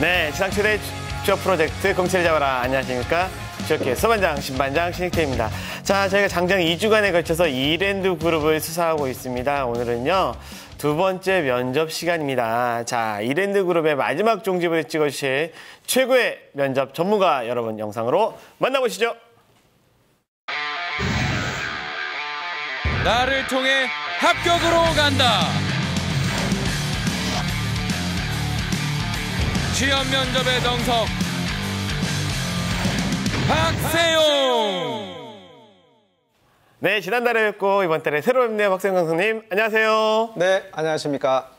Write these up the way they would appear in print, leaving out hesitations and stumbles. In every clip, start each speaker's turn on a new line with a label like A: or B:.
A: 네, 지상 최대 취업 프로젝트 공채를 잡아라. 안녕하십니까. 취업계 서반장, 신반장, 신익태입니다. 자, 저희가 장장 2주간에 걸쳐서 이랜드 그룹을 수사하고 있습니다. 오늘은요, 두 번째 면접 시간입니다. 자, 이랜드 그룹의 마지막 종집을 찍어주실 최고의 면접 전문가 여러분 영상으로 만나보시죠.
B: 나를 통해 합격으로 간다. 취업 면접의 정석 박세용.
A: 네, 지난달에 뵙고 이번 달에 새로 뵙네요. 박세용 강사님, 안녕하세요.
C: 네, 안녕하십니까.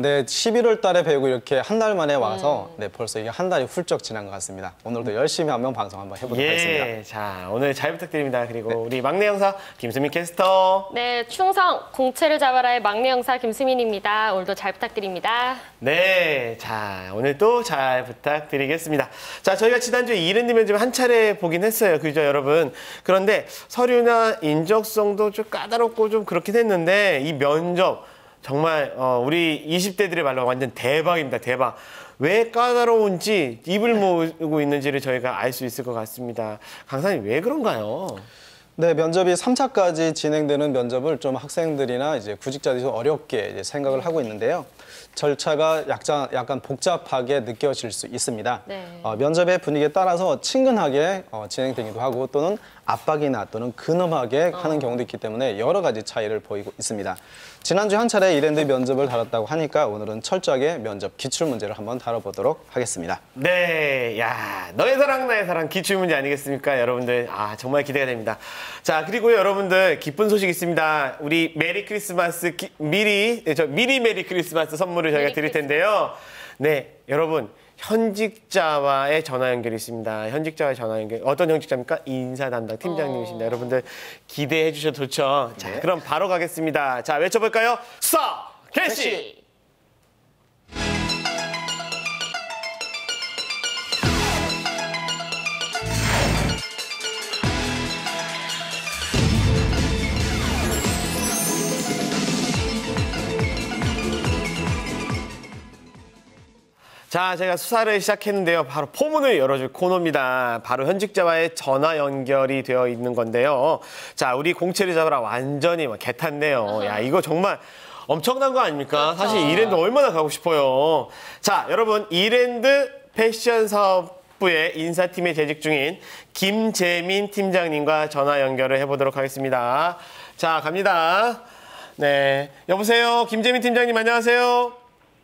C: 네, 11월 달에 배우고 이렇게 한 달 만에 와서 네, 벌써 이게 한 달이 훌쩍 지난 것 같습니다. 오늘도 열심히 한번 방송 한번 해보도록 하겠습니다.
A: 자, 오늘 잘 부탁드립니다. 그리고 네. 우리 막내 형사 김수민 캐스터.
D: 네, 충성 공채를 잡아라의 막내 형사 김수민입니다. 오늘도 잘 부탁드립니다.
A: 네, 자, 오늘 또 잘 부탁드리겠습니다. 자, 저희가 지난주에 이랜드 면접 한 차례 보긴 했어요. 그죠, 여러분? 그런데 서류나 인적성도 좀 까다롭고 좀 그렇긴 했는데 이 면접 정말 우리 20대들의 말로 완전 대박입니다. 대박. 왜 까다로운지 입을 모으고 있는지를 저희가 알 수 있을 것 같습니다. 강사님, 왜 그런가요?
C: 네, 면접이 3차까지 진행되는 면접을 좀 학생들이나 이제 구직자들이 좀 어렵게 이제 생각을 하고 있는데요. 절차가 약간 복잡하게 느껴질 수 있습니다.
D: 네.
C: 면접의 분위기에 따라서 친근하게 진행되기도 하고 또는 압박이나 또는 근엄하게 하는 경우도 있기 때문에 여러 가지 차이를 보이고 있습니다. 지난주 한 차례 이랜드 면접을 다뤘다고 하니까 오늘은 철저하게 면접 기출문제를 한번 다뤄보도록 하겠습니다.
A: 네, 야, 너의 사랑 나의 사랑 기출문제 아니겠습니까? 여러분들, 정말 기대가 됩니다. 자, 그리고 여러분들 기쁜 소식 있습니다. 우리 메리 크리스마스 미리 메리 크리스마스 선물을 저희가 드릴 텐데요. 네, 여러분. 현직자와의 전화 연결이 있습니다. 현직자와의 전화 연결. 어떤 현직자입니까? 인사 담당 팀장님이십니다. 여러분들 기대해 주셔도 좋죠. 자,
C: 네.
A: 그럼 바로 가겠습니다. 자, 외쳐볼까요? 수사 개시! 자, 제가 수사를 시작했는데요. 바로 포문을 열어줄 코너입니다. 바로 현직자와의 전화 연결이 되어 있는 건데요. 자, 우리 공채를 잡아라 완전히 개탔네요. 야, 이거 정말 엄청난 거 아닙니까?
D: 그렇죠.
A: 사실 이랜드 얼마나 가고 싶어요. 자, 여러분, 이랜드 패션 사업부의 인사팀에 재직 중인 김재민 팀장님과 전화 연결을 해보도록 하겠습니다. 자, 갑니다. 네, 여보세요. 김재민 팀장님, 안녕하세요.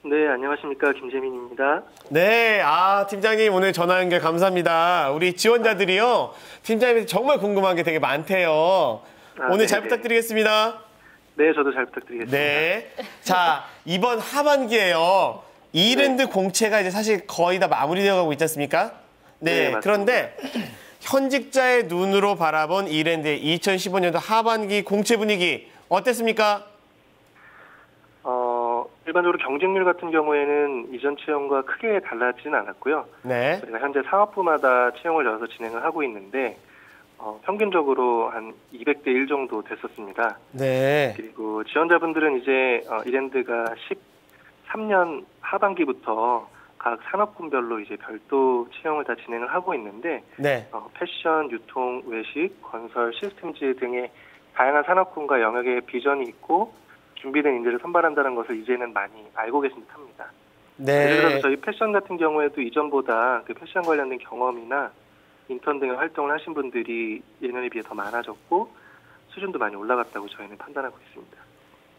E: 네, 안녕하십니까. 김재민입니다.
A: 네, 팀장님 오늘 전화 연결 감사합니다. 우리 지원자들이요, 팀장님한테 정말 궁금한 게 되게 많대요. 오늘 잘 부탁드리겠습니다.
E: 네, 저도 잘 부탁드리겠습니다.
A: 네. 자, 이번 하반기에요. 이랜드 공채가 이제 사실 거의 다 마무리되어 가고 있지 않습니까? 네,
E: 맞습니다.
A: 그런데 현직자의 눈으로 바라본 이랜드의 2015년도 하반기 공채 분위기 어땠습니까?
E: 일반적으로 경쟁률 같은 경우에는 이전 채용과 크게 달라지진 않았고요.
A: 네.
E: 저희가 현재 사업부마다 채용을 열어서 진행을 하고 있는데 평균적으로 한 200대 1 정도 됐었습니다.
A: 네.
E: 그리고 지원자분들은 이제 이랜드가 13년 하반기부터 각 산업군별로 이제 별도 채용을 다 진행을 하고 있는데
A: 네.
E: 패션, 유통, 외식, 건설, 시스템즈 등의 다양한 산업군과 영역의 비전이 있고 준비된 인재를 선발한다는 것을 이제는 많이 알고 계신 듯합니다.
A: 네.
E: 예를 들어서 저희 패션 같은 경우에도 이전보다 그 패션 관련된 경험이나 인턴 등의 활동을 하신 분들이 예년에 비해 더 많아졌고 수준도 많이 올라갔다고 저희는 판단하고 있습니다.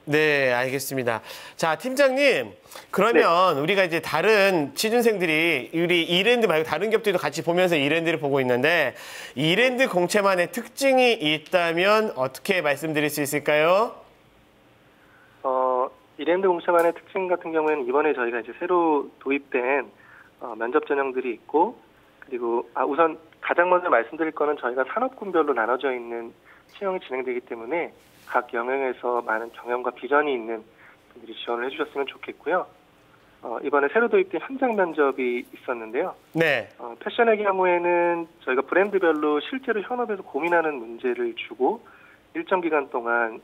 A: 네, 알겠습니다. 자, 팀장님, 그러면 우리가 이제 다른 취준생들이 우리 이랜드 말고 다른 기업들도 같이 보면서 이랜드를 보고 있는데 이랜드 공채만의 특징이 있다면 어떻게 말씀드릴 수 있을까요?
E: 이랜드 공채만의 특징 같은 경우에는 이번에 저희가 이제 새로 도입된 면접 전형들이 있고 그리고 우선 가장 먼저 말씀드릴 거는 저희가 산업군별로 나눠져 있는 채용이 진행되기 때문에 각 영역에서 많은 경험과 비전이 있는 분들이 지원을 해주셨으면 좋겠고요. 이번에 새로 도입된 현장 면접이 있었는데요.
A: 네.
E: 패션의 경우에는 저희가 브랜드별로 실제로 현업에서 고민하는 문제를 주고 일정 기간 동안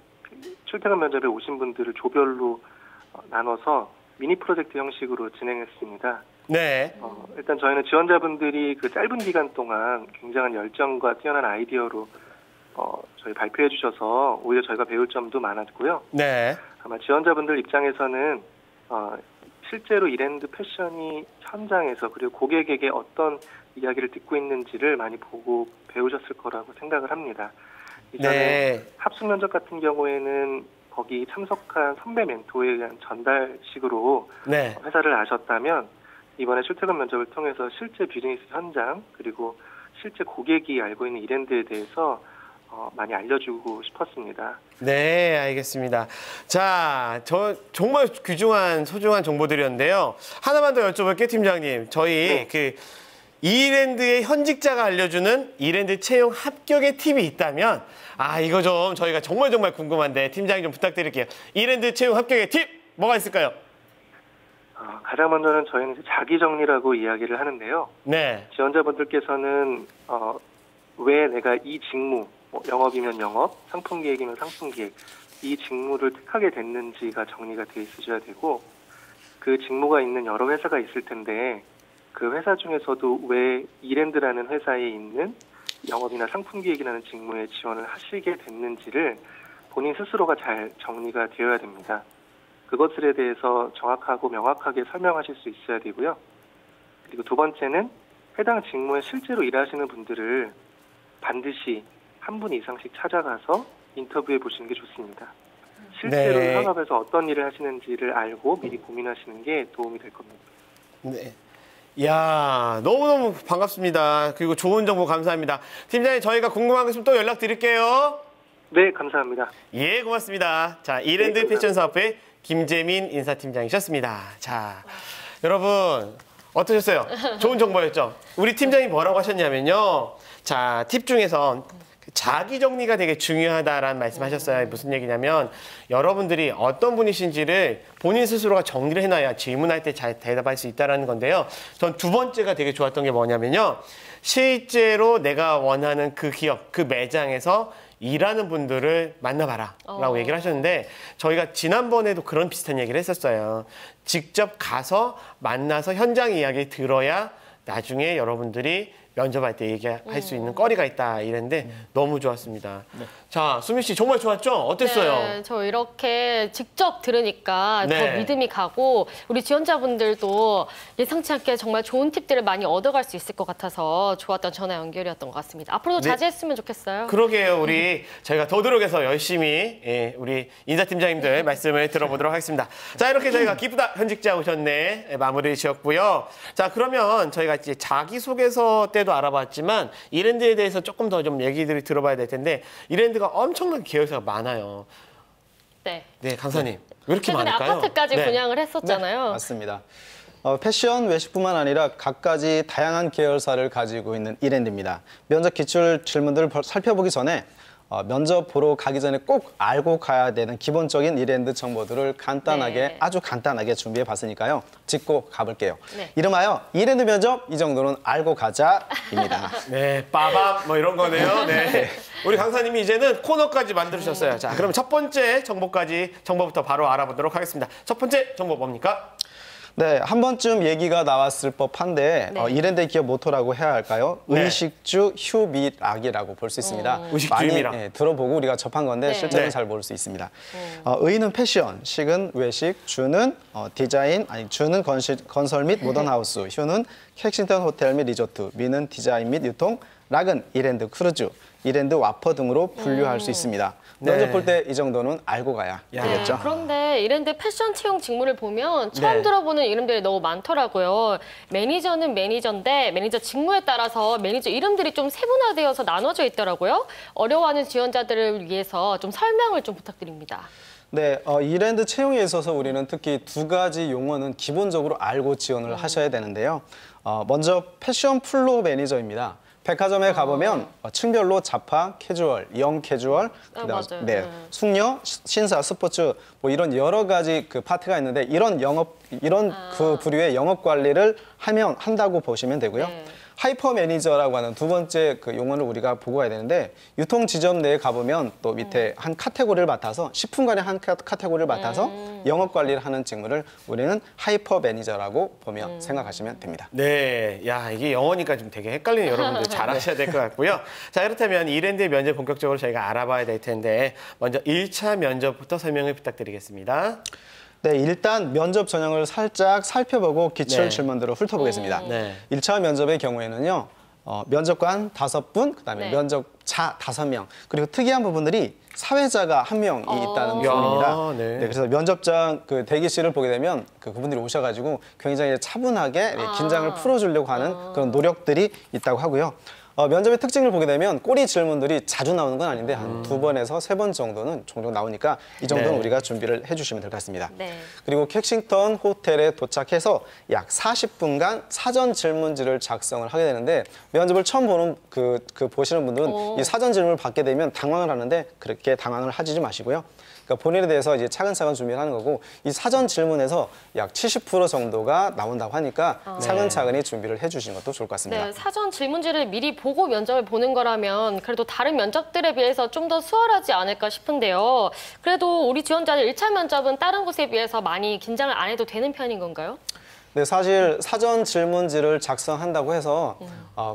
E: 출퇴근 면접에 오신 분들을 조별로 나눠서 미니 프로젝트 형식으로 진행했습니다.
A: 네.
E: 일단 저희는 지원자분들이 그 짧은 기간 동안 굉장한 열정과 뛰어난 아이디어로 저희 발표해 주셔서 오히려 저희가 배울 점도 많았고요.
A: 네.
E: 아마 지원자분들 입장에서는 실제로 이랜드 패션이 현장에서 그리고 고객에게 어떤 이야기를 듣고 있는지를 많이 보고 배우셨을 거라고 생각을 합니다. 이전에
A: 네.
E: 합숙 면접 같은 경우에는 거기 참석한 선배 멘토에 의한 전달식으로
A: 네.
E: 회사를 아셨다면 이번에 출퇴근 면접을 통해서 실제 비즈니스 현장 그리고 실제 고객이 알고 있는 이랜드에 대해서 많이 알려주고 싶었습니다.
A: 네, 알겠습니다. 자, 저 정말 귀중한 소중한 정보들이었는데요. 하나만 더 여쭤볼게요, 팀장님. 저희
E: 네.
A: 이랜드의 현직자가 알려주는 이랜드 채용 합격의 팁이 있다면 이거 좀 저희가 정말 궁금한데 팀장님 좀 부탁드릴게요. 이랜드 채용 합격의 팁 뭐가 있을까요?
E: 가장 먼저는 저희는 이제 자기 정리라고 이야기를 하는데요.
A: 네.
E: 지원자분들께서는 왜 내가 이 직무, 영업이면 영업, 상품기획이면 상품기획 이 직무를 택하게 됐는지가 정리가 돼 있으셔야 되고 그 직무가 있는 여러 회사가 있을 텐데 그 회사 중에서도 왜 이랜드라는 회사에 있는 영업이나 상품기획이라는 직무에 지원을 하시게 됐는지를 본인 스스로가 잘 정리가 되어야 됩니다. 그것들에 대해서 정확하고 명확하게 설명하실 수 있어야 되고요. 그리고 두 번째는 해당 직무에 실제로 일하시는 분들을 반드시 한 분 이상씩 찾아가서 인터뷰해 보시는 게 좋습니다. 실제로
A: 네.
E: 현업에서 어떤 일을 하시는지를 알고 미리 고민하시는 게 도움이 될 겁니다.
A: 네. 이야, 너무너무 반갑습니다. 그리고 좋은 정보 감사합니다. 팀장님, 저희가 궁금한 거 있으면 또 연락드릴게요.
E: 네, 감사합니다.
A: 예, 고맙습니다. 자, 이랜드
E: 네,
A: 패션 사업부의 김재민 인사팀장이셨습니다. 자, 여러분 어떠셨어요? 좋은 정보였죠? 우리 팀장이 뭐라고 하셨냐면요. 자, 팁 중에서 자기 정리가 되게 중요하다라는 말씀하셨어요. 무슨 얘기냐면 여러분들이 어떤 분이신지를 본인 스스로가 정리를 해놔야 질문할 때 잘 대답할 수 있다는 건데요. 전 두 번째가 되게 좋았던 게 뭐냐면요. 실제로 내가 원하는 그 기업, 그 매장에서 일하는 분들을 만나봐라 라고 얘기를 하셨는데 저희가 지난번에도 그런 비슷한 얘기를 했었어요. 직접 가서 만나서 현장 이야기 들어야 나중에 여러분들이 면접할 때 얘기할 수 있는 거리가 있다 이랬는데 너무 좋았습니다. 자, 수민 씨 정말 좋았죠? 어땠어요?
D: 네, 저 이렇게 직접 들으니까
A: 네.
D: 더 믿음이 가고 우리 지원자분들도 예상치 않게 정말 좋은 팁들을 많이 얻어갈 수 있을 것 같아서 좋았던 전화 연결이었던 것 같습니다. 앞으로도
A: 네.
D: 자주 했으면 좋겠어요.
A: 그러게요. 우리 저희가 더더욱해서 열심히 우리 인사팀장님들 말씀을 들어보도록 하겠습니다. 자, 이렇게 저희가 기쁘다 현직자 오셨네 마무리 지었고요. 자, 그러면 저희가 이제 자기소개서 때도 알아봤지만 이랜드에 대해서 조금 더 좀 얘기들이 들어봐야 될 텐데 이랜드가 엄청난 계열사가 많아요.
D: 네.
A: 네, 강사님. 왜 이렇게
D: 최근에
A: 많을까요?
D: 아파트까지
A: 네.
D: 분양을 했었잖아요.
C: 맞습니다. 패션, 외식뿐만 아니라 갖가지 다양한 계열사를 가지고 있는 이랜드입니다. 면접 기출 질문들을 살펴보기 전에 면접 보러 가기 전에 꼭 알고 가야 되는 기본적인 이랜드 정보들을 간단하게,
D: 네.
C: 아주 간단하게 준비해 봤으니까요. 짚고 가볼게요.
D: 네.
C: 이름하여 이랜드 면접, 이 정도는 알고 가자입니다.
A: 네, 빠밤 뭐 이런 거네요. 네. 우리 강사님이 이제는 코너까지 만들으셨어요. 자, 그럼 첫 번째 정보부터 바로 알아보도록 하겠습니다. 첫 번째 정보 뭡니까?
C: 네, 한 번쯤 얘기가 나왔을 법한데
D: 네.
C: 이랜드의 기업 모토라고 해야 할까요?
A: 네.
C: 의식주 휴미락이라고 볼 수 있습니다.
A: 의식주
C: 많이
A: 휴미락.
C: 들어보고 우리가 접한 건데
D: 네.
C: 실제로는
A: 네.
C: 잘 모를 수 있습니다. 의는 패션, 식은 외식, 주는 디자인, 주는 건설 및 모던하우스, 휴는 캐싱턴 호텔 및 리조트, 미는 디자인 및 유통, 락은 이랜드 크루즈, 이랜드 와퍼 등으로 분류할 수 있습니다. 면접
A: 네.
C: 볼 때 이 정도는 알고 가야 되겠죠.
D: 그런데 이랜드 패션 채용 직무를 보면 처음
A: 네.
D: 들어보는 이름들이 너무 많더라고요. 매니저는 매니저인데 매니저 직무에 따라서 매니저 이름들이 좀 세분화되어서 나눠져 있더라고요. 어려워하는 지원자들을 위해서 좀 설명을 좀 부탁드립니다.
C: 네, 이랜드 채용에 있어서 우리는 특히 두 가지 용어는 기본적으로 알고 지원을 하셔야 되는데요. 먼저 패션 플로어 매니저입니다. 백화점에 가보면 층별로 자파, 캐주얼, 영 캐주얼,
D: 맞아요.
C: 네, 숙녀, 신사, 스포츠 뭐 이런 여러 가지 그 파트가 있는데 이런 그 부류의 영업 관리를 한다고 보시면 되고요.
D: 네.
C: 하이퍼 매니저라고 하는 두 번째 그 용어를 우리가 보고 가야 되는데 유통 지점 내에 가보면 또 밑에 한 카테고리를 맡아서 10분간의 한 카테고리를 맡아서 영업 관리를 하는 직무를 우리는 하이퍼 매니저라고 보며 생각하시면 됩니다.
A: 네, 야 이게 영어니까 좀 되게 헷갈리는 여러분들 잘 아셔야 될 것 같고요. 자 그렇다면 이랜드의 면접 본격적으로 저희가 알아봐야 될 텐데 먼저 1차 면접부터 설명을 부탁드리겠습니다.
C: 네, 일단 면접 전형을 살짝 살펴보고 기출
A: 네.
C: 질문들을 훑어보겠습니다.
A: 네.
C: 1차 면접의 경우에는요. 면접관 5분, 그다음에
D: 네.
C: 면접자 5명, 그리고 특이한 부분들이 사회자가 1명이 있다는
A: 야,
C: 부분입니다.
A: 네.
C: 네, 그래서 면접장 그 대기실을 보게 되면 그분들이 오셔가지고 굉장히 차분하게 긴장을 풀어주려고 하는 그런 노력들이 있다고 하고요. 면접의 특징을 보게 되면 꼬리 질문들이 자주 나오는 건 아닌데 한 2번에서 3번 정도는 종종 나오니까 이 정도는
A: 네.
C: 우리가 준비를 해주시면 될 것 같습니다.
D: 네.
C: 그리고 캐싱턴 호텔에 도착해서 약 40분간 사전 질문지를 작성을 하게 되는데 면접을 처음 보는 보시는 분들은 이 사전 질문을 받게 되면 당황을 하는데 그렇게 당황을 하지 마시고요. 그러니까 본인에 대해서 이제 차근차근 준비를 하는 거고 이 사전 질문에서 약 70% 정도가 나온다고 하니까 차근차근히 준비를 해주시는 것도 좋을 것 같습니다.
D: 네, 사전 질문지를 미리 보고 면접을 보는 거라면 그래도 다른 면접들에 비해서 좀 더 수월하지 않을까 싶은데요. 그래도 우리 지원자들 1차 면접은 다른 곳에 비해서 많이 긴장을 안 해도 되는 편인 건가요?
C: 네, 사실 사전 질문지를 작성한다고 해서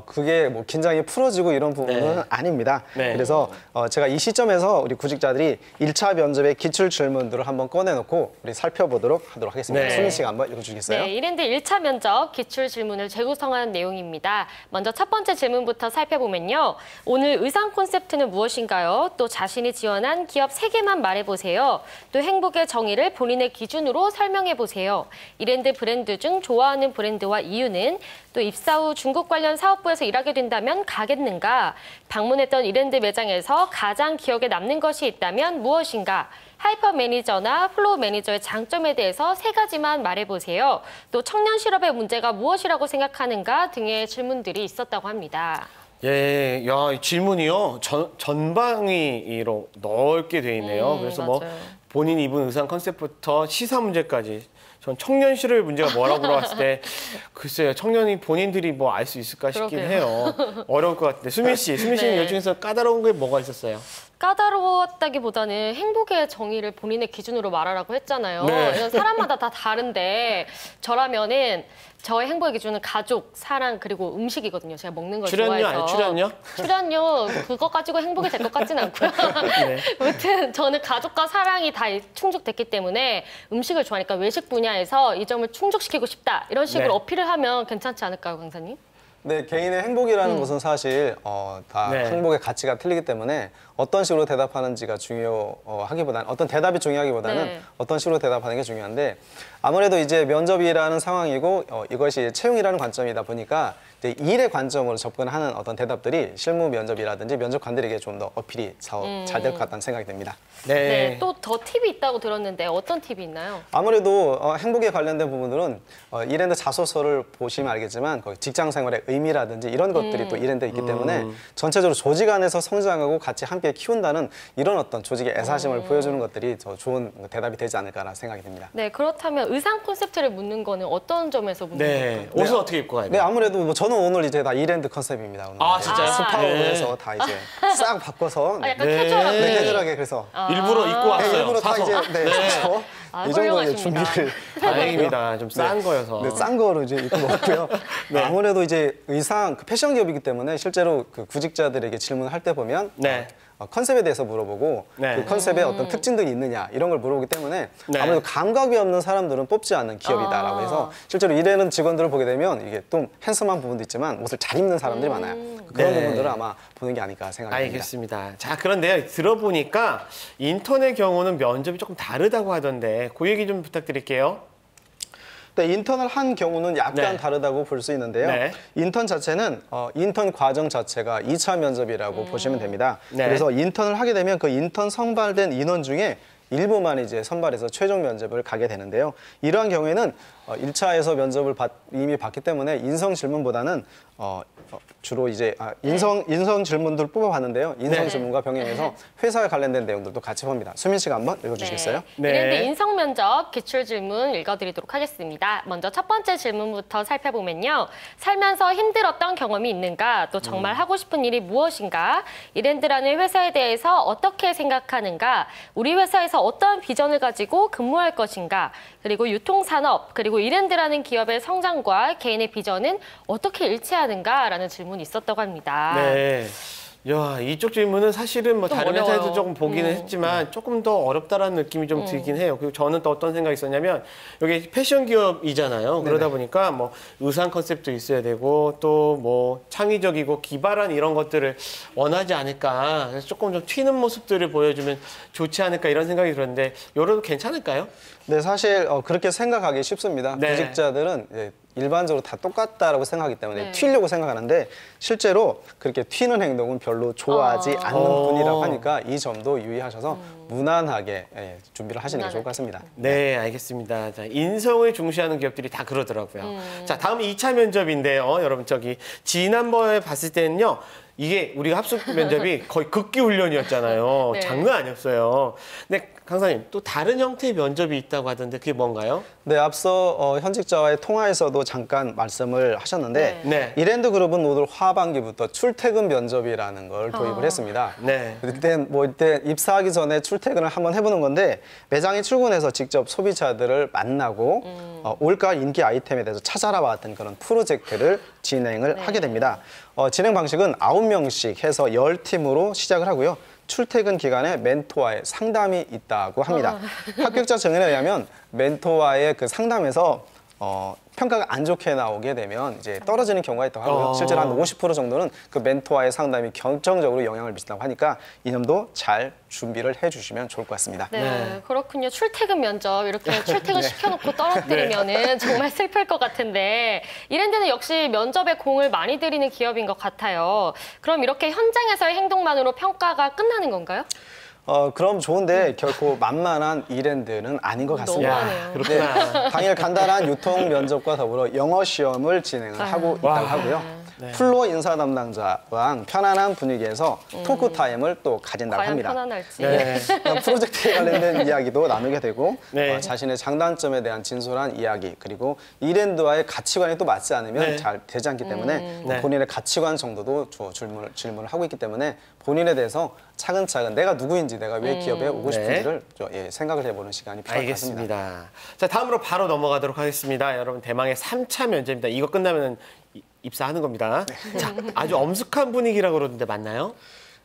C: 그게 뭐 긴장이 풀어지고 이런 부분은
A: 네.
C: 아닙니다.
A: 네.
C: 그래서 제가 이 시점에서 우리 구직자들이 1차 면접의 기출 질문들을 한번 꺼내놓고 우리 살펴보도록 하도록 하겠습니다.
A: 네.
C: 수민 씨가 한번 읽어주시겠어요?
D: 네, 이랜드 1차 면접 기출 질문을 재구성한 내용입니다. 먼저 첫 번째 질문부터 살펴보면요. 오늘 의상 콘셉트는 무엇인가요? 또 자신이 지원한 기업 3개만 말해보세요. 또 행복의 정의를 본인의 기준으로 설명해보세요. 이랜드 브랜드 중 좋아하는 브랜드와 이유는 또 입사 후 중국 관련 사업부에서 일하게 된다면 가겠는가? 방문했던 이랜드 매장에서 가장 기억에 남는 것이 있다면 무엇인가? 하이퍼 매니저나 플로우 매니저의 장점에 대해서 3가지만 말해보세요. 또 청년 실업의 문제가 무엇이라고 생각하는가 등의 질문들이 있었다고 합니다.
A: 예, 야, 이 질문이요. 전방위로 넓게 돼 있네요. 그래서 뭐
D: 맞아요.
A: 본인 입은 의상 컨셉부터 시사 문제까지. 전 청년 실업의 문제가 뭐라고 물어봤을 때 글쎄요. 청년이 본인들이 뭐 알 수 있을까 싶긴
D: 그러게요.
A: 해요. 어려울 것 같은데. 수민 씨는
D: 네.
A: 이 중에서 까다로운 게 뭐가 있었어요?
D: 까다로웠다기보다는 행복의 정의를 본인의 기준으로 말하라고 했잖아요.
A: 네.
D: 이건 사람마다 다 다른데 저라면은 저의 행복의 기준은 가족, 사랑, 그리고 음식이거든요. 제가 먹는 걸
A: 출연료
D: 좋아해서.
A: 아니에요? 출연료?
D: 출연료 그거 가지고 행복이 될 것 같진 않고요.
A: 네.
D: 아무튼 저는 가족과 사랑이 다 충족됐기 때문에 음식을 좋아하니까 외식 분야에서 이 점을 충족시키고 싶다. 이런 식으로
A: 네.
D: 어필을 하면 괜찮지 않을까요, 강사님?
C: 네, 개인의 행복이라는 것은 사실 다
A: 네.
C: 행복의 가치가 틀리기 때문에 어떤 식으로 대답하는지가 중요하기보다는 어떤 대답이 중요하기보다는
D: 네.
C: 어떤 식으로 대답하는 게 중요한데 아무래도 이제 면접이라는 상황이고 이것이 채용이라는 관점이다 보니까 이제 일의 관점으로 접근하는 어떤 대답들이 실무 면접이라든지 면접관들에게 좀 더 어필이 잘 될 것 같다는 생각이 듭니다.
D: 네, 또 더 팁이 있다고 들었는데 어떤 팁이 있나요?
C: 아무래도 행복에 관련된 부분들은 이랜드 자소서를 보시면 알겠지만 거기 직장 생활의 의미라든지 이런 것들이 또 이랜드에 있기 때문에 전체적으로 조직 안에서 성장하고 같이 함께 키운다는 이런 어떤 조직의 애사심을 보여주는 것들이 더 좋은 대답이 되지 않을까라는 생각이 듭니다.
D: 네, 그렇다면 의상 콘셉트를 묻는 거는 어떤 점에서 묻는
A: 네.
D: 걸까요?
A: 옷은 어떻게 입고 가야
C: 네,
A: 돼요?
C: 아무래도 뭐 저는 오늘 이제 다 이랜드 컨셉입니다. 오늘.
A: 아, 진짜요?
C: 스파로
A: 네.
C: 해서 다 이제 싹 바꿔서
D: 아, 약간
A: 네.
D: 캐주얼하게.
C: 네, 캐주얼하게 그래서
A: 일부러 입고 왔어요.
C: 네, 일부러
A: 사서.
C: 다 이제 사서
D: 아,
C: 이 정도 이제
D: 훌륭하십니다.
C: 준비를
A: 다행입니다. 좀 싼 거여서.
C: 네, 싼 거로 이제 입고 먹고요. 아무래도 이제 의상 패션 기업이기 때문에 실제로 그 구직자들에게 질문을 할 때 보면
A: 네.
C: 컨셉에 대해서 물어보고
A: 네.
C: 그 컨셉에 어떤 특징들이 있느냐 이런 걸 물어보기 때문에
A: 네.
C: 아무래도 감각이 없는 사람들은 뽑지 않는 기업이다라고 해서 실제로 일하는 직원들을 보게 되면 이게 좀 핸섬한 부분도 있지만 옷을 잘 입는 사람들이 많아요. 그런
A: 네.
C: 부분들을 아마 보는 게 아닐까 생각이 듭니다.
A: 알겠습니다. 자, 그런데 들어보니까 인턴의 경우는 면접이 조금 다르다고 하던데 그 얘기 좀 부탁드릴게요.
C: 네, 인턴을 한 경우는 약간
A: 네.
C: 다르다고 볼 수 있는데요.
A: 네.
C: 인턴 자체는 인턴 과정 자체가 2차 면접이라고 보시면 됩니다.
A: 네.
C: 그래서 인턴을 하게 되면 그 인턴 선발된 인원 중에 일부만 이제 선발해서 최종 면접을 가게 되는데요. 이러한 경우에는 1차에서 면접을 이미 봤기 때문에 인성 질문보다는 주로 이제 인성 질문들 뽑아봤는데요. 인성
A: 네.
C: 질문과 병행해서 회사에 관련된 내용들도 같이 봅니다. 수민 씨가 한번 읽어주시겠어요?
A: 네.
D: 이랜드 인성 면접 기출 질문 읽어드리도록 하겠습니다. 먼저 첫 번째 질문부터 살펴보면요. 살면서 힘들었던 경험이 있는가? 또 정말 하고 싶은 일이 무엇인가? 이랜드라는 회사에 대해서 어떻게 생각하는가? 우리 회사에서 어떠한 비전을 가지고 근무할 것인가? 그리고 유통산업, 그리고 이랜드라는 기업의 성장과 개인의 비전은 어떻게 일치하는가라는 질문이 있었다고 합니다.
A: 네. 야, 이쪽 질문은 사실은 뭐
D: 좀
A: 다른
D: 어려워요.
A: 회사에서 조금 보기는 했지만 조금 더 어렵다라는 느낌이 좀 들긴 해요. 그리고 저는 또 어떤 생각이 있었냐면 여기 패션 기업이잖아요. 그러다 보니까 뭐 의상 컨셉도 있어야 되고 또 뭐 창의적이고 기발한 이런 것들을 원하지 않을까. 그래서 조금 좀 튀는 모습들을 보여주면 좋지 않을까 이런 생각이 들었는데 요래도 괜찮을까요?
C: 네, 사실 그렇게 생각하기 쉽습니다.
A: 네.
C: 구직자들은 일반적으로 다 똑같다라고 생각하기 때문에
D: 네.
C: 튀려고 생각하는데 실제로 그렇게 튀는 행동은 별로 좋아하지 않는 분이라고 하니까 이 점도 유의하셔서 무난하게 준비를 하시는 게 좋을 것 같습니다.
A: 네, 알겠습니다. 자, 인성을 중시하는 기업들이 다 그러더라고요. 자, 다음 2차 면접인데요. 여러분, 지난번에 봤을 때는요. 이게 우리가 합숙 면접이 거의 극기 훈련이었잖아요.
D: 네.
A: 장난 아니었어요. 근데 강사님, 또 다른 형태의 면접이 있다고 하던데 그게 뭔가요?
C: 네, 앞서 현직자와의 통화에서도 잠깐 말씀을 하셨는데
A: 네.
C: 이랜드 그룹은 오늘 하반기부터 출퇴근 면접이라는 걸 도입을 했습니다.
A: 네.
C: 이때 입사하기 전에 출퇴근을 한번 해보는 건데 매장에 출근해서 직접 소비자들을 만나고 올가 인기 아이템에 대해서 찾아라봤던 그런 프로젝트를 진행을 하게 됩니다. 진행 방식은 9명씩 해서 10팀으로 시작을 하고요. 출퇴근 기간에 멘토와의 상담이 있다고 합니다. 합격자 증언에 의하면 멘토와의 그 상담에서 평가가 안 좋게 나오게 되면 이제 떨어지는 경우가 있다고 하고요. 실제로 한 50% 정도는 그 멘토와의 상담이 결정적으로 영향을 미친다고 하니까 이 점도 잘 준비를 해주시면 좋을 것 같습니다.
D: 네, 그렇군요. 출퇴근 면접 이렇게 출퇴근 시켜놓고 떨어뜨리면은 정말 슬플 것 같은데 이랜드는 역시 면접에 공을 많이 들이는 기업인 것 같아요. 그럼 이렇게 현장에서의 행동만으로 평가가 끝나는 건가요?
C: 그럼 좋은데 결코 만만한 이랜드는 아닌 것 같습니다.
D: 너무하네요.
A: 그렇구나.
C: 당일 간단한 유통 면접과 더불어 영어 시험을 진행을 하고 있다고 하고요. 플로어 인사 담당자와 편안한 분위기에서 토크 타임을 또 가진다고
D: 과연
C: 합니다.
D: 편안할지.
A: 네.
C: 프로젝트에 관련된 이야기도 나누게 되고
A: 네.
C: 자신의 장단점에 대한 진솔한 이야기 그리고 이랜드와의 가치관이 또 맞지 않으면
A: 네.
C: 잘 되지 않기 때문에
A: 네.
C: 본인의 가치관 정도도 질문을 하고 있기 때문에 본인에 대해서 차근차근 내가 누구인지 내가 왜 기업에 오고 싶은지를 생각을 해보는 시간이 필요할 것 같습니다.
A: 알겠습니다. 자, 다음으로 바로 넘어가도록 하겠습니다. 여러분, 대망의 3차 면접입니다. 이거 끝나면 입사하는 겁니다. 자, 아주 엄숙한 분위기라고 그러는데 맞나요?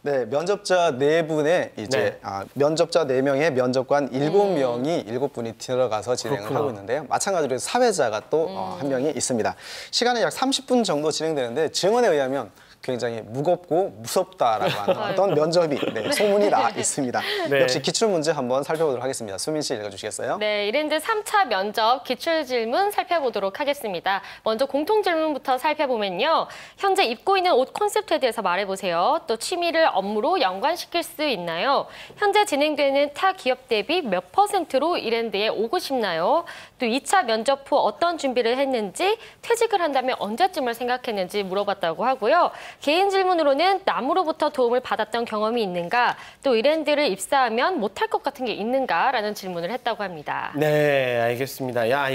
C: 네, 면접자 4분의 이제 면접자 4명의 면접관 7명이 7분이 들어가서 진행을
A: 그렇구나.
C: 하고 있는데요. 마찬가지로 사회자가 또 한 명이 있습니다. 시간은 약 30분 정도 진행되는데 증언에 의하면 굉장히 무겁고 무섭다라고 하는 어떤 면접이 소문이 나 있습니다.
A: 네.
C: 역시 기출문제 한번 살펴보도록 하겠습니다. 수민 씨 읽어주시겠어요?
D: 네, 이랜드 3차 면접 기출 질문 살펴보도록 하겠습니다. 먼저 공통 질문부터 살펴보면요. 현재 입고 있는 옷 콘셉트에 대해서 말해보세요. 또 취미를 업무로 연관시킬 수 있나요? 현재 진행되는 타 기업 대비 몇 %로 이랜드에 오고 싶나요? 또 2차 면접 후 어떤 준비를 했는지, 퇴직을 한다면 언제쯤을 생각했는지 물어봤다고 하고요. 개인 질문으로는 남으로부터 도움을 받았던 경험이 있는가, 또 이랜드를 입사하면 못할 것 같은 게 있는가라는 질문을 했다고 합니다.
A: 네, 알겠습니다. 야,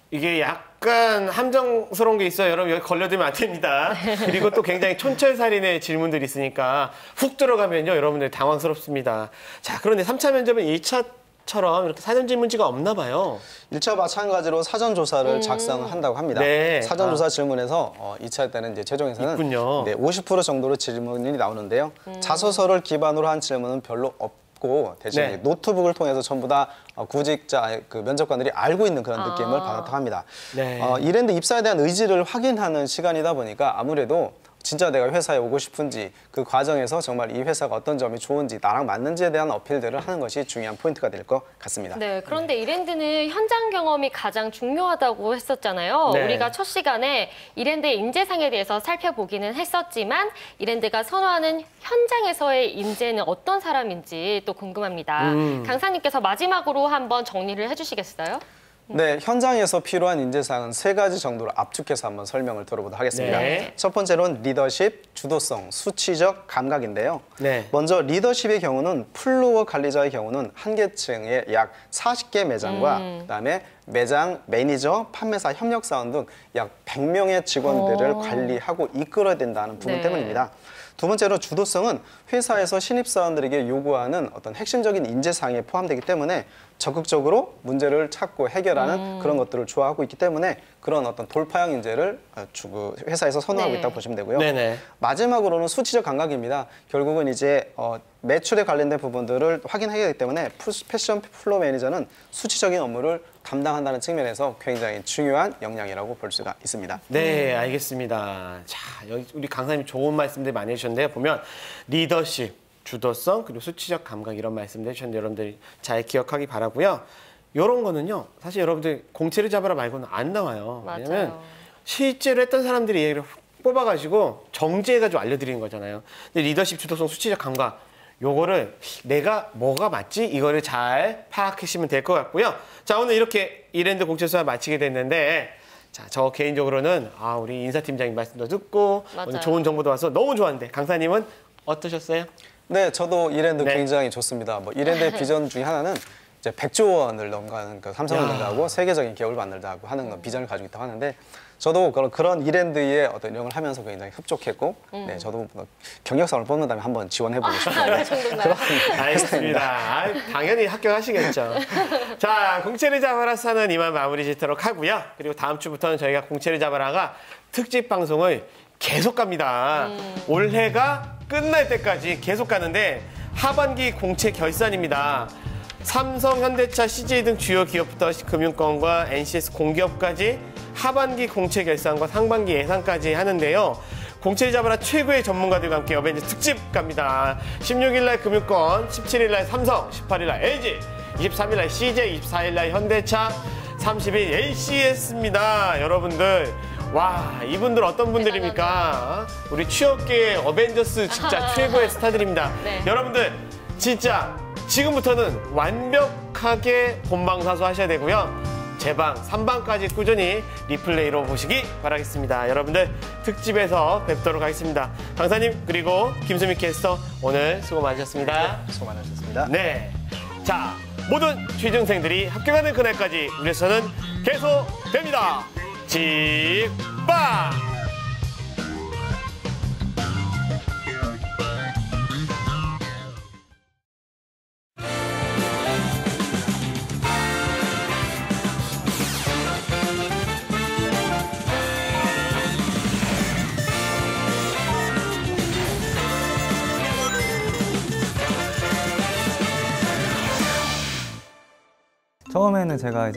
A: 이게 약간 함정스러운 게 있어요. 여러분, 여기 걸려들면 안 됩니다. 그리고 또 굉장히 촌철살인의 질문들이 있으니까 훅 들어가면요, 여러분들 당황스럽습니다. 자, 그런데 3차 면접은 1차처럼 이렇게 사전 질문지가 없나 봐요.
C: 1차 마찬가지로 사전조사를 작성한다고 합니다.
A: 네.
C: 사전조사 질문에서 2차 때는 이제 최종에서는
A: 있군요.
C: 50% 정도로 질문이 나오는데요. 자소서를 기반으로 한 질문은 별로 없고 대신
A: 네.
C: 노트북을 통해서 전부 다 구직자 그 면접관들이 알고 있는 그런 느낌을 받았다고 합니다.
A: 네.
C: 이랜드 입사에 대한 의지를 확인하는 시간이다 보니까 아무래도 진짜 내가 회사에 오고 싶은지 그 과정에서 정말 이 회사가 어떤 점이 좋은지 나랑 맞는지에 대한 어필들을 하는 것이 중요한 포인트가 될 것 같습니다.
D: 네, 그런데 이랜드는 현장 경험이 가장 중요하다고 했었잖아요.
A: 네.
D: 우리가 첫 시간에 이랜드의 인재상에 대해서 살펴보기는 했었지만 이랜드가 선호하는 현장에서의 인재는 어떤 사람인지 또 궁금합니다. 강사님께서 마지막으로 한번 정리를 해주시겠어요?
C: 네, 현장에서 필요한 인재사항은 3가지 정도로 압축해서 한번 설명을 들어보도록 하겠습니다.
A: 네.
C: 첫 번째로는 리더십, 주도성, 수치적 감각인데요.
A: 네.
C: 먼저 리더십의 경우는 플로어 관리자의 경우는 한 계층에 약 40개 매장과 그다음에 매장, 매니저, 판매사, 협력사원 등 약 100명의 직원들을 관리하고 이끌어야 된다는 부분
D: 네.
C: 때문입니다. 두 번째로 주도성은 회사에서 신입사원들에게 요구하는 어떤 핵심적인 인재사항에 포함되기 때문에 적극적으로 문제를 찾고 해결하는 그런 것들을 좋아하고 있기 때문에 그런 어떤 돌파형 인재를 회사에서 선호하고
D: 네.
C: 있다고 보시면 되고요.
A: 네네.
C: 마지막으로는 수치적 감각입니다. 결국은 이제 매출에 관련된 부분들을 확인해야 되기 때문에 패션 플로어 매니저는 수치적인 업무를 담당한다는 측면에서 굉장히 중요한 역량이라고 볼 수가 있습니다.
A: 네, 알겠습니다. 자, 여기 우리 강사님이 좋은 말씀들 많이 해주셨는데요. 보면 리더십, 주도성, 그리고 수치적 감각 이런 말씀들 해주셨는데 여러분들이 잘 기억하기 바라고요. 이런 거는요, 사실 여러분들 공채를 잡아라 말고는 안 나와요. 왜냐면
D: 맞아요.
A: 실제로 했던 사람들이 얘기를 뽑아가지고 정제해가지고 알려드리는 거잖아요. 근데 리더십, 주도성, 수치적 감각 요거를 내가 뭐가 맞지? 이거를 잘 파악하시면 될 것 같고요. 자, 오늘 이렇게 이랜드 공채 수업 마치게 됐는데 자, 저 개인적으로는 우리 인사팀장님 말씀도 듣고
D: 맞아요.
A: 오늘 좋은 정보도 와서 너무 좋았는데 강사님은 어떠셨어요?
C: 네, 저도 이랜드
A: 네.
C: 굉장히 좋습니다. 이랜드의 비전 중에 하나는 이제 100조 원을 넘가는 그 삼성을 능가하고 세계적인 기업을 만들다고 하는 비전을 가지고 있다고 하는데 저도 그런 이랜드의 어떤 일을 하면서 굉장히 흡족했고 네, 저도 경력상을 뽑는다면 한번 지원해보고 싶은데
D: 그 정도인가요?
A: 알겠습니다. 당연히 합격하시겠죠. 자, 공채를 잡아라 사는 이만 마무리 짓도록 하고요. 그리고 다음 주부터는 저희가 공채를 잡아라가 특집 방송을 계속 갑니다. 올해가 끝날 때까지 계속 가는데 하반기 공채 결산입니다. 삼성, 현대차, CJ 등 주요 기업부터 금융권과 NCS 공기업까지 하반기 공채 결산과 상반기 예상까지 하는데요. 공채를 잡아라 최고의 전문가들과 함께 어벤져스 특집 갑니다. 16일 날 금융권, 17일 날 삼성, 18일 날 LG, 23일 날 CJ, 24일 날 현대차, 30일 LCS입니다. 여러분들. 와, 이분들 어떤 분들입니까? 우리 취업계의 어벤져스 진짜 최고의 스타들입니다.
D: 네.
A: 여러분들 진짜 지금부터는 완벽하게 본방사수 하셔야 되고요. 제방, 3방까지 꾸준히 리플레이로 보시기 바라겠습니다. 여러분들 특집에서 뵙도록 하겠습니다. 강사님 그리고 김수미 캐스터 오늘 수고 많으셨습니다.
C: 수고 많으셨습니다.
A: 네, 자 모든 취준생들이 합격하는 그날까지 우리 회사는 계속됩니다. 직방!
F: 처음에는 제가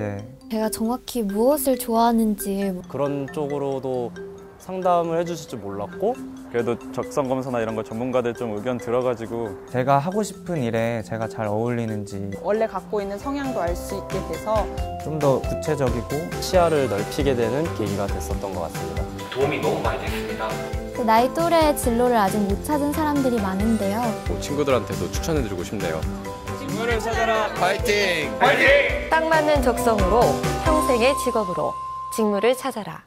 G: 정확히 무엇을 좋아하는지
F: 그런 쪽으로도 상담을 해주실 줄 몰랐고 그래도 적성검사나 이런 거 전문가들 좀 의견 들어가지고 제가 하고 싶은 일에 제가 잘 어울리는지
H: 원래 갖고 있는 성향도 알 수 있게 돼서
F: 좀 더 구체적이고 시야를 넓히게 되는 계기가 됐었던 것 같습니다.
A: 도움이 너무 많이 됐습니다.
G: 나이 또래의 진로를 아직 못 찾은 사람들이 많은데요.
B: 친구들한테도 추천해드리고 싶네요. 직무를 찾아라. 파이팅!
D: 딱 맞는 적성으로 평생의 직업으로 직무를 찾아라.